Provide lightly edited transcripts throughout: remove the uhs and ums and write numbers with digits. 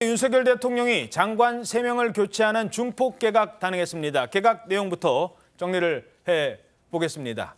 윤석열 대통령이 장관 3명을 교체하는 중폭 개각 단행했습니다. 개각 내용부터 정리를 해보겠습니다.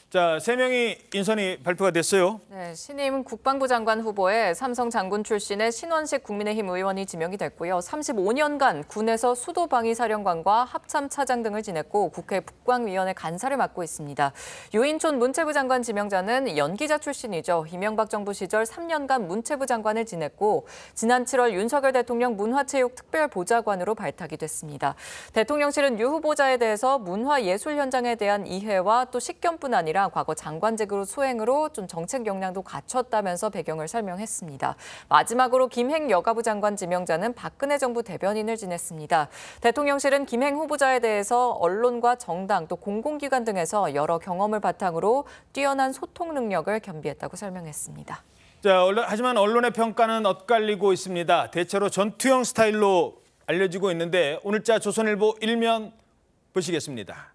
자, 3명이 인선이 발표가 됐어요. 네, 신임 국방부 장관 후보에 삼성 장군 출신의 신원식 국민의힘 의원이 지명이 됐고요. 35년간 군에서 수도방위사령관과 합참차장 등을 지냈고 국회 국방위원회 간사를 맡고 있습니다. 유인촌 문체부 장관 지명자는 연기자 출신이죠. 이명박 정부 시절 3년간 문체부 장관을 지냈고 지난 7월 윤석열 대통령 문화체육특별보좌관으로 발탁이 됐습니다. 대통령실은 유 후보자에 대해서 문화예술 현장에 대한 이해와 또 식견뿐 아니라 과거 장관직으로 수행으로 좀 정책 역량도 갖췄다면서 배경을 설명했습니다. 마지막으로 김행 여가부 장관 지명자는 박근혜 정부 대변인을 지냈습니다. 대통령실은 김행 후보자에 대해서 언론과 정당 또 공공기관 등에서 여러 경험을 바탕으로 뛰어난 소통 능력을 겸비했다고 설명했습니다. 자, 하지만 언론의 평가는 엇갈리고 있습니다. 대체로 전투형 스타일로 알려지고 있는데 오늘자 조선일보 1면 보시겠습니다.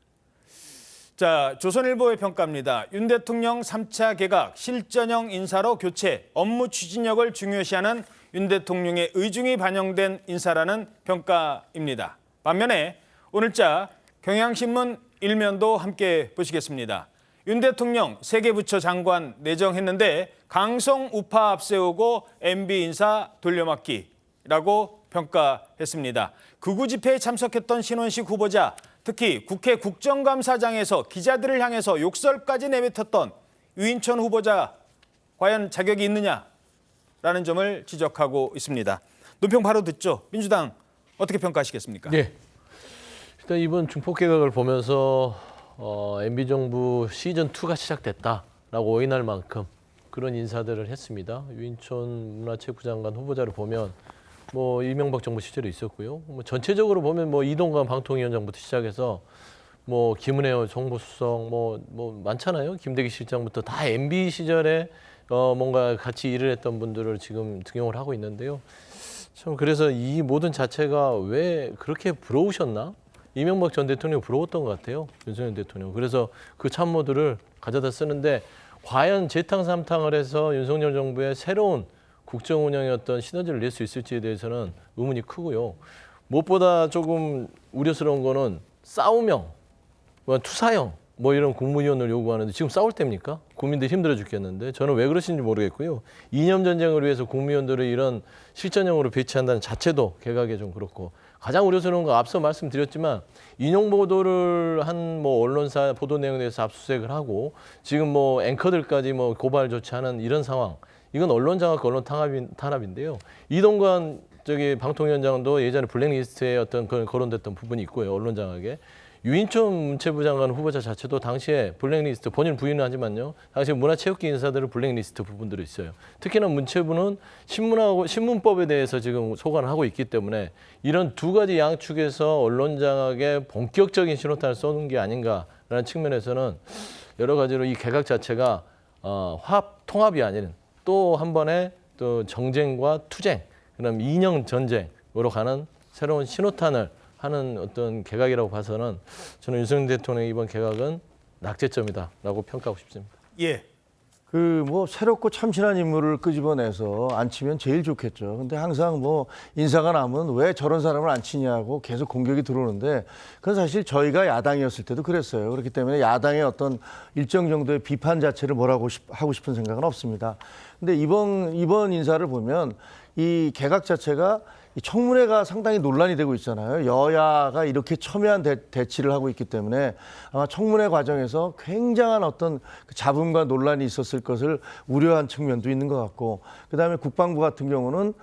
자, 조선일보의 평가입니다. 윤 대통령 3차 개각, 실전형 인사로 교체, 업무 추진력을 중요시하는 윤 대통령의 의중이 반영된 인사라는 평가입니다. 반면에 오늘자 경향신문 1면도 함께 보시겠습니다. 윤 대통령 세계부처 장관 내정했는데 강성 우파 앞세우고 MB 인사 돌려막기라고 평가했습니다. 극우 집회에 참석했던 신원식 후보자, 특히 국회 국정감사장에서 기자들을 향해서 욕설까지 내뱉었던 유인촌 후보자 과연 자격이 있느냐라는 점을 지적하고 있습니다. 논평 바로 듣죠. 민주당 어떻게 평가하시겠습니까? 네. 일단 이번 중폭 개각을 보면서 MB 정부 시즌 2가 시작됐다라고 오인할 만큼 그런 인사들을 했습니다. 유인촌 문화체육부 장관 후보자를 보면 뭐 이명박 정부 시절에 있었고요. 뭐 전체적으로 보면 뭐 이동관 방통위원장부터 시작해서 뭐 김은혜 정보수석 뭐 많잖아요. 김대기 실장부터 다 MB 시절에 뭔가 같이 일을 했던 분들을 지금 등용을 하고 있는데요. 참 그래서 이 모든 자체가 왜 그렇게 부러우셨나? 이명박 전 대통령이 부러웠던 것 같아요. 윤석열 대통령. 그래서 그 참모들을 가져다 쓰는데 과연 재탕3탕을 해서 윤석열 정부의 새로운 국정 운영의 어떤 시너지를 낼 수 있을지에 대해서는 의문이 크고요. 무엇보다 조금 우려스러운 거는 싸우명, 투사형 이런 국무위원을 요구하는데 지금 싸울 때입니까? 국민들 힘들어 죽겠는데 저는 왜 그러신지 모르겠고요. 이념 전쟁을 위해서 국무위원들을 이런 실전형으로 배치한다는 자체도 개각에 좀 그렇고 가장 우려스러운 거 앞서 말씀드렸지만 인용 보도를 한 언론사 보도 내용에 대해서 압수수색을 하고 지금 앵커들까지 고발 조치하는 이런 상황. 이건 언론 장악, 언론 탄압인데요. 이동관 방통위원장도 예전에 블랙리스트에 어떤 그런 거론됐던 부분이 있고요. 언론 장악에. 유인촌 문체부 장관 후보자 자체도 당시에 블랙리스트, 본인 부인은 하지만요. 당시 문화체육계 인사들은 블랙리스트 부분들이 있어요. 특히나 문체부는 신문법에 대해서 지금 소관을 하고 있기 때문에 이런 두 가지 양축에서 언론 장악에 본격적인 신호탄을 쏘는 게 아닌가라는 측면에서는 여러 가지로 이 개각 자체가 통합이 아닌 또 한 번의 또 정쟁과 투쟁, 그다음 이념 전쟁으로 가는 새로운 신호탄을 하는 어떤 개각이라고 봐서는 저는 윤석열 대통령의 이번 개각은 낙제점이다라고 평가하고 싶습니다. 예. 새롭고 참신한 인물을 끄집어내서 앉히면 제일 좋겠죠. 근데 항상 인사가 나면 왜 저런 사람을 앉히냐고 계속 공격이 들어오는데 그건 사실 저희가 야당이었을 때도 그랬어요. 그렇기 때문에 야당의 어떤 일정 정도의 비판 자체를 뭐라고 하고 싶은 생각은 없습니다. 근데 이번 인사를 보면 이 개각 자체가 이 청문회가 상당히 논란이 되고 있잖아요. 여야가 이렇게 첨예한 대치를 하고 있기 때문에 아마 청문회 과정에서 굉장한 어떤 잡음과 논란이 있었을 것을 우려한 측면도 있는 것 같고, 그다음에 국방부 같은 경우는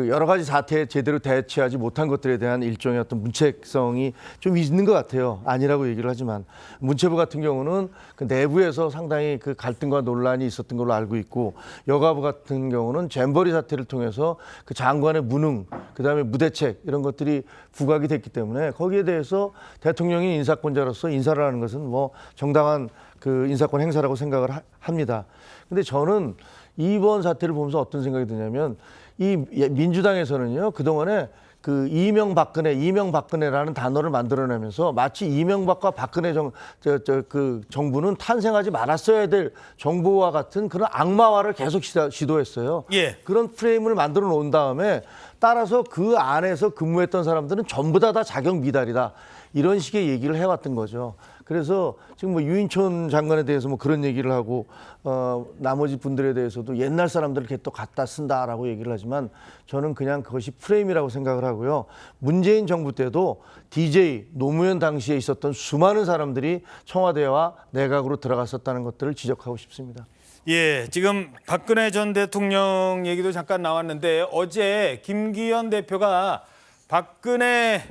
여러 가지 사태에 제대로 대처하지 못한 것들에 대한 일종의 어떤 문책성이 좀 있는 것 같아요. 아니라고 얘기를 하지만 문체부 같은 경우는 내부에서 상당히 갈등과 논란이 있었던 걸로 알고 있고, 여가부 같은 경우는 잼버리 사태를 통해서 장관의 무능, 그다음에 무대책 이런 것들이 부각이 됐기 때문에 거기에 대해서 대통령이 인사권자로서 인사를 하는 것은 정당한 인사권 행사라고 생각을 합니다. 근데 저는 이번 사태를 보면서 어떤 생각이 드냐면 이 민주당에서는요, 그동안에 이명박근혜라는 단어를 만들어내면서 마치 이명박과 박근혜 정부는 탄생하지 말았어야 될 정부와 같은 그런 악마화를 계속 시도했어요. 예. 그런 프레임을 만들어 놓은 다음에 따라서 그 안에서 근무했던 사람들은 전부 다 자격 미달이다. 이런 식의 얘기를 해왔던 거죠. 그래서 지금 뭐 유인촌 장관에 대해서 뭐 그런 얘기를 하고 나머지 분들에 대해서도 옛날 사람들을 이렇게 또 갖다 쓴다라고 얘기를 하지만 저는 그냥 그것이 프레임이라고 생각을 하고요. 문재인 정부 때도 DJ 노무현 당시에 있었던 수많은 사람들이 청와대와 내각으로 들어갔었다는 것들을 지적하고 싶습니다. 예, 지금 박근혜 전 대통령 얘기도 잠깐 나왔는데 어제 김기현 대표가 박근혜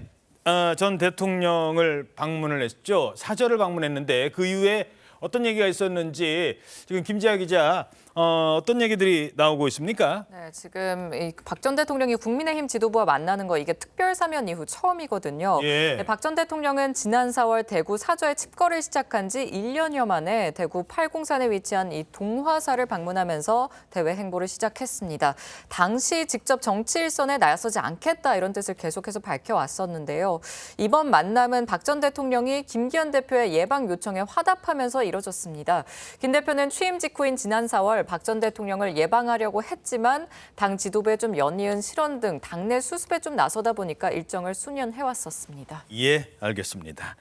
전 대통령을 방문을 했죠. 사저를 방문했는데 그 이후에 어떤 얘기가 있었는지 지금 김지아 기자 어떤 얘기들이 나오고 있습니까? 네, 지금 박 전 대통령이 국민의힘 지도부와 만나는 거 이게 특별 사면 이후 처음이거든요. 예. 네, 박 전 대통령은 지난 4월 대구 사저에 칩거를 시작한 지 1년여 만에 대구 팔공산에 위치한 이 동화사를 방문하면서 대외 행보를 시작했습니다. 당시 직접 정치 일선에 나서지 않겠다 이런 뜻을 계속해서 밝혀왔었는데요. 이번 만남은 박 전 대통령이 김기현 대표의 예방 요청에 화답하면서 이뤄졌습니다. 김 대표는 취임 직후인 지난 4월 박 전 대통령을 예방하려고 했지만 당 지도부에 좀 연이은 실언 등 당내 수습에 좀 나서다 보니까 일정을 수년해왔었습니다. 예, 알겠습니다.